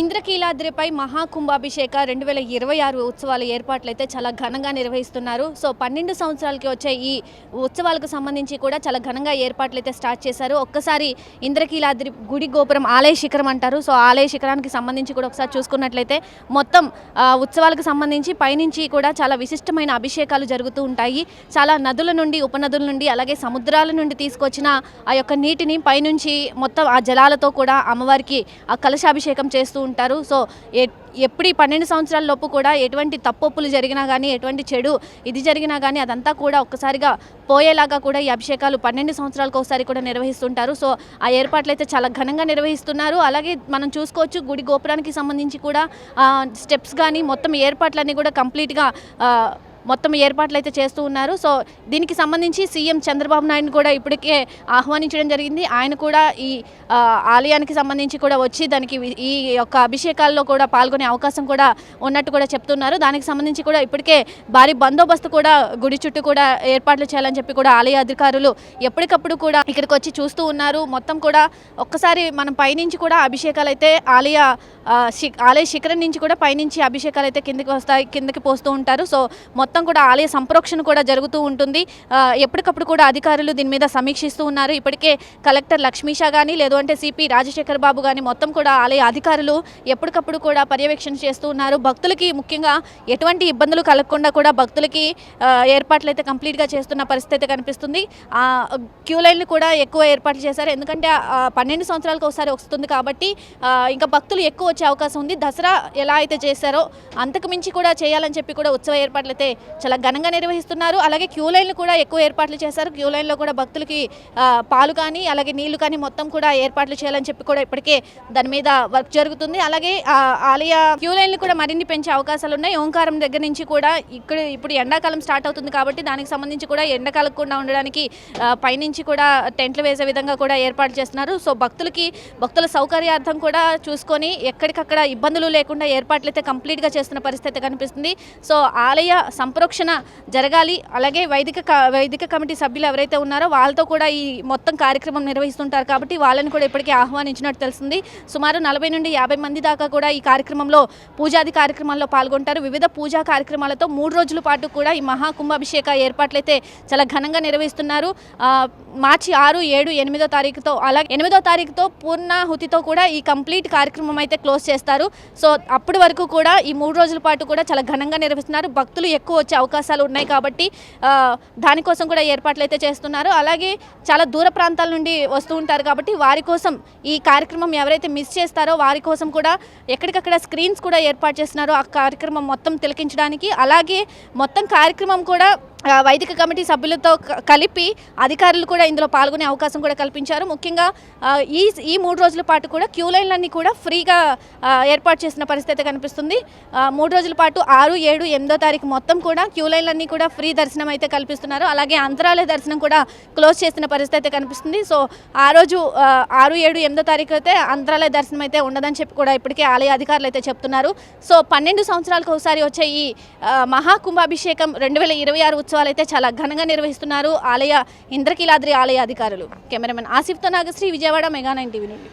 ఇంద్రకీలాద్రిపై మహాకుంభాభిషేక 2026 ఉత్సవాల ఏర్పాట్లయితే చాలా ఘనంగా నిర్వహిస్తున్నారు. సో 12 సంవత్సరాలకి వచ్చే ఈ ఉత్సవాలకు సంబంధించి కూడా చాలా ఘనంగా ఏర్పాట్లయితే స్టార్ట్ చేశారు. ఒక్కసారి ఇంద్రకీలాద్రి గుడి గోపురం ఆలయ శిఖరం అంటారు. సో ఆలయ శిఖరానికి సంబంధించి కూడా ఒకసారి చూసుకున్నట్లయితే మొత్తం ఉత్సవాలకు సంబంధించి పైనుంచి కూడా చాలా విశిష్టమైన అభిషేకాలు జరుగుతూ ఉంటాయి. చాలా నదుల నుండి, ఉపనదుల నుండి, అలాగే సముద్రాల నుండి తీసుకొచ్చిన ఆ యొక్క నీటిని పైనుంచి మొత్తం ఆ జలాలతో కూడా అమ్మవారికి ఆ కలశాభిషేకం చేస్తూ ఉంటారు. సో ఎప్పుడు 12 సంవత్సరాల లోపు కూడా ఎటువంటి తప్పొప్పులు జరిగినా కానీ, ఎటువంటి చెడు ఇది జరిగినా కానీ అదంతా కూడా ఒక్కసారిగా పోయేలాగా కూడా ఈ అభిషేకాలు 12 సంవత్సరాలకు ఒకసారి కూడా నిర్వహిస్తుంటారు. సో ఆ ఏర్పాట్లు అయితే చాలా ఘనంగా నిర్వహిస్తున్నారు. అలాగే మనం చూసుకోవచ్చు గుడి గోపురానికి సంబంధించి కూడా స్టెప్స్ కానీ మొత్తం ఏర్పాట్లన్నీ కూడా కంప్లీట్గా మొత్తం ఏర్పాట్లు అయితే చేస్తూ ఉన్నారు. సో దీనికి సంబంధించి సీఎం చంద్రబాబు నాయుడు కూడా ఇప్పటికే ఆహ్వానించడం జరిగింది. ఆయన కూడా ఈ ఆలయానికి సంబంధించి కూడా వచ్చి దానికి ఈ యొక్క అభిషేకాల్లో కూడా పాల్గొనే అవకాశం కూడా ఉన్నట్టు కూడా చెప్తున్నారు. దానికి సంబంధించి కూడా ఇప్పటికే భారీ బందోబస్తు కూడా గుడి చుట్టూ కూడా ఏర్పాట్లు చేయాలని చెప్పి కూడా ఆలయ అధికారులు ఎప్పటికప్పుడు కూడా ఇక్కడికి వచ్చి చూస్తూ ఉన్నారు. మొత్తం కూడా ఒక్కసారి మనం పైనుంచి కూడా అభిషేకాలు అయితే ఆలయ శిఖరం నుంచి కూడా పైనుంచి అభిషేకాలు అయితే కిందకి పోస్తూ ఉంటారు. సో మొత్తం కూడా ఆలయ సంప్రోక్షణ కూడా జరుగుతూ ఉంటుంది. ఎప్పటికప్పుడు కూడా అధికారులు దీని మీద సమీక్షిస్తూ ఉన్నారు. ఇప్పటికే కలెక్టర్ లక్ష్మీషా కానీ లేదు అంటే సిపి రాజశేఖర్ బాబు కానీ మొత్తం కూడా ఆలయ అధికారులు ఎప్పటికప్పుడు కూడా పర్యవేక్షణ చేస్తూ ఉన్నారు. భక్తులకి ముఖ్యంగా ఎటువంటి ఇబ్బందులు కలగకుండా కూడా భక్తులకి ఏర్పాట్లు అయితే కంప్లీట్గా చేస్తున్న పరిస్థితి కనిపిస్తుంది. క్యూ లైన్లు కూడా ఎక్కువ ఏర్పాట్లు చేశారు. ఎందుకంటే 12 సంవత్సరాలకు ఒకసారి వస్తుంది కాబట్టి ఇంకా భక్తులు ఎక్కువ వచ్చే అవకాశం ఉంది. దసరా ఎలా అయితే చేశారో అంతకు మించి కూడా చేయాలని చెప్పి కూడా ఉత్సవ ఏర్పాట్లు అయితే చాలా ఘనంగా నిర్వహిస్తున్నారు. అలాగే క్యూ లైన్లు కూడా ఎక్కువ ఏర్పాట్లు చేశారు. క్యూ లైన్లో కూడా భక్తులకి పాలు కానీ అలాగే నీళ్లు కానీ మొత్తం కూడా ఏర్పాట్లు చేయాలని చెప్పి కూడా ఇప్పటికే దాని మీద వర్క్ జరుగుతుంది. అలాగే ఆలయ క్యూ లైన్లు కూడా మరిన్ని పెంచే అవకాశాలు ఉన్నాయి. ఓంకారం దగ్గర నుంచి కూడా ఇప్పుడు ఎండాకాలం స్టార్ట్ అవుతుంది కాబట్టి దానికి సంబంధించి కూడా ఎండ కలగకుండా ఉండడానికి పైనుంచి కూడా టెంట్లు వేసే విధంగా కూడా ఏర్పాట్లు చేస్తున్నారు. సో భక్తుల సౌకర్యార్థం కూడా చూసుకొని ఎక్కడికక్కడ ఇబ్బందులు లేకుండా ఏర్పాట్లు అయితే కంప్లీట్గా చేస్తున్న పరిస్థితి కనిపిస్తుంది. సో ఆలయ సంప్రోక్షణ జరగాలి. అలాగే వైదిక కమిటీ సభ్యులు ఎవరైతే ఉన్నారో వాళ్ళతో కూడా ఈ మొత్తం కార్యక్రమం నిర్వహిస్తుంటారు కాబట్టి వాళ్ళని కూడా ఇప్పటికే ఆహ్వానించినట్టు తెలిసింది. సుమారు 40 నుండి 50 మంది దాకా కూడా ఈ కార్యక్రమంలో పూజాది కార్యక్రమాల్లో పాల్గొంటారు. వివిధ పూజా కార్యక్రమాలతో 3 రోజుల పాటు కూడా ఈ మహాకుంభాభిషేక ఏర్పాట్లయితే చాలా ఘనంగా నిర్వహిస్తున్నారు. మార్చి 6, 7, 8వ తారీఖుతో అలాగే 8వ తారీఖుతో పూర్ణాహుతితో కూడా ఈ కంప్లీట్ కార్యక్రమం అయితే క్లోజ్ చేస్తారు. సో అప్పటి వరకు కూడా ఈ 3 రోజుల పాటు కూడా చాలా ఘనంగా నిర్వహిస్తున్నారు. భక్తులు ఎక్కువ వచ్చే అవకాశాలు ఉన్నాయి కాబట్టి దానికోసం కూడా ఏర్పాట్లు అయితే చేస్తున్నారు. అలాగే చాలా దూర ప్రాంతాల నుండి వస్తూ ఉంటారు కాబట్టి వారి కోసం ఈ కార్యక్రమం ఎవరైతే మిస్ చేస్తారో వారి కోసం కూడా ఎక్కడికక్కడ స్క్రీన్స్ కూడా ఏర్పాటు చేస్తున్నారు ఆ కార్యక్రమం మొత్తం తిలకించడానికి. అలాగే మొత్తం కార్యక్రమం కూడా వైదిక కమిటీ సభ్యులతో కలిపి అధికారులు కూడా ఇందులో పాల్గొనే అవకాశం కూడా కల్పించారు. ముఖ్యంగా ఈ 3 రోజుల పాటు కూడా క్యూ లైన్లన్నీ కూడా ఫ్రీగా ఏర్పాటు చేసిన పరిస్థితి కనిపిస్తుంది. 3 రోజుల పాటు 6, 7, 8వ తారీఖు మొత్తం కూడా క్యూ లైన్లన్నీ కూడా ఫ్రీ దర్శనం అయితే కల్పిస్తున్నారు. అలాగే అంతరాలయ దర్శనం కూడా క్లోజ్ చేసిన పరిస్థితి కనిపిస్తుంది. సో ఆ రోజు 6, 7, 8వ తారీఖు అయితే అంతరాలయ దర్శనం అయితే ఉండదని చెప్పి కూడా ఇప్పటికే ఆలయ అధికారులు అయితే చెప్తున్నారు. సో 12 సంవత్సరాలకు ఒకసారి వచ్చే ఈ మహాకుంభాభిషేకం 2026 ఉత్సవాలు అయితే చాలా ఘనంగా నిర్వహిస్తున్నారు ఇంద్రకీలాద్రి ఆలయ అధికారులు. కెమెరామెన్ ఆసిఫ్తో నాగశ్రీ, విజయవాడ, మెగా 9 టీవీ నుండి.